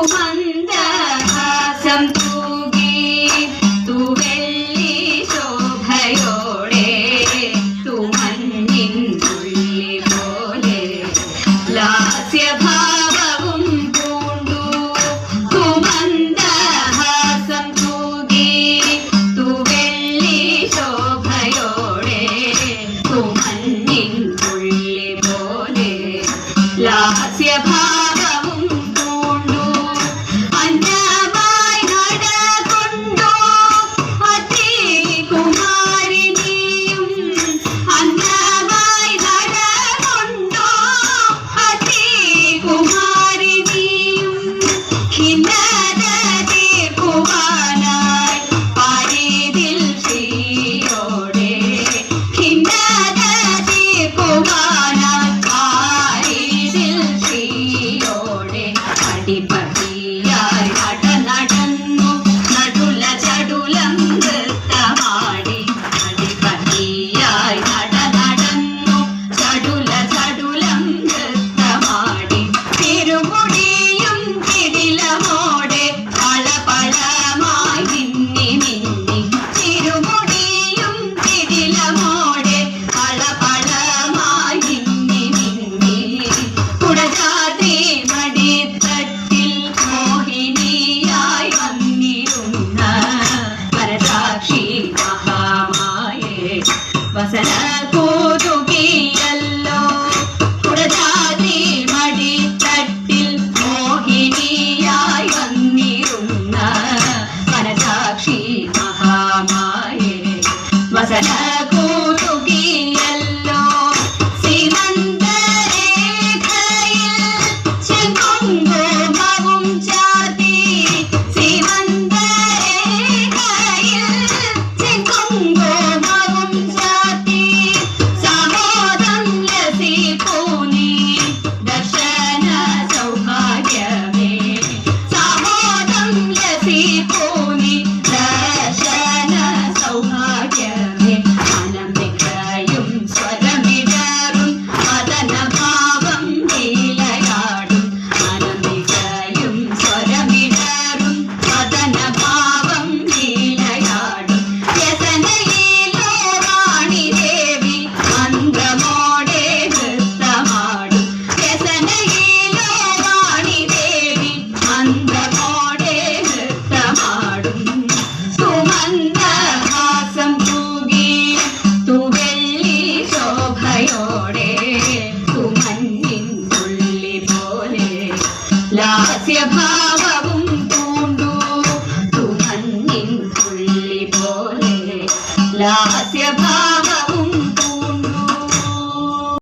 സുമന്ദഹാസം തൂകി തുവെള്ളി ശോഭയോടെ തുമഞ്ഞിൻ തുള്ളി പോലെ ലാസ്യഭാവവും പൂണ്ടു സുമന്ദഹാസം തൂകി തുവെള്ളി ശോഭയോടെ തുമഞ്ഞിൻ തുള്ളി പോലെ ലാസ്യഭാവവും പൂണ്ടു അന്യമായി നടകൊണ്ടു അതികുമാരിനിയും അന്യമായി നടകൊണ്ടു അതികുമാരിനിയും ഖിന്നത തീർക്കുവാനായി പാരിതിൽ ശ്രീയോടെ ഖിന്നത തീർക്കുവാനായി പാരിതിൽ ശ്രീയോടെ അടിപടിയായി നടന്നു നടുല ചടുലം നൃത്തമാടി അടിപടിയായി നടന്നു ചടുല ചടുലം നൃത്തമാടി തിരുമുടിയും കിടിലമോടെ പളപളമായി മിന്നി മിന്നി തിരുമുടിയും കിടിലമോടെ പളപളമായി മിന്നി മിന്നി കുടജാതി മടിത്തട്ടിൽ മോഹിനിയായി വന്നിരുന്ന പരസാക്ഷി മഹാമായേ വസന കൂതുകിയല്ലോ കുടജാതി മടിത്തട്ടിൽ മോഹിനിയായി വന്നിരുന്ന പരസാക്ഷി മഹാമായേ വസന കൂതുകിയല്ലോ സീമന്തരേഖയിൽ ചെങ്കുങ്കുമവും ചാർത്തി സീമന്തരേഖയിൽ ചെങ്കുങ്കുമവും ചാർത്തി സാമോദം ലസിപ്പൂനി ദർശന സൗഭാഗ്യമേ സാമോദം ലസിപ്പൂനി ദർശന സൗഭാഗ്യമേ അനമികയും സ്വരമിടറും മദനഭാവം ലീലയാടും അനമികയും സ്വരമിടറും മദനഭാവം ലീലയാടും വ്യസനയിലോ റാണി ദേവി മന്ത്രമോടെ നൃത്തമാടും വ്യസനയിലോ റാണി ദേവി മന്ത്രമോടെ നൃത്തമാടും സുമന്ദഹാസം തൂകി തുവെള്ളി ശോഭയോടെ തുമഞ്ഞിൻ തുള്ളി പോലെ ലാസ്യഭാവവും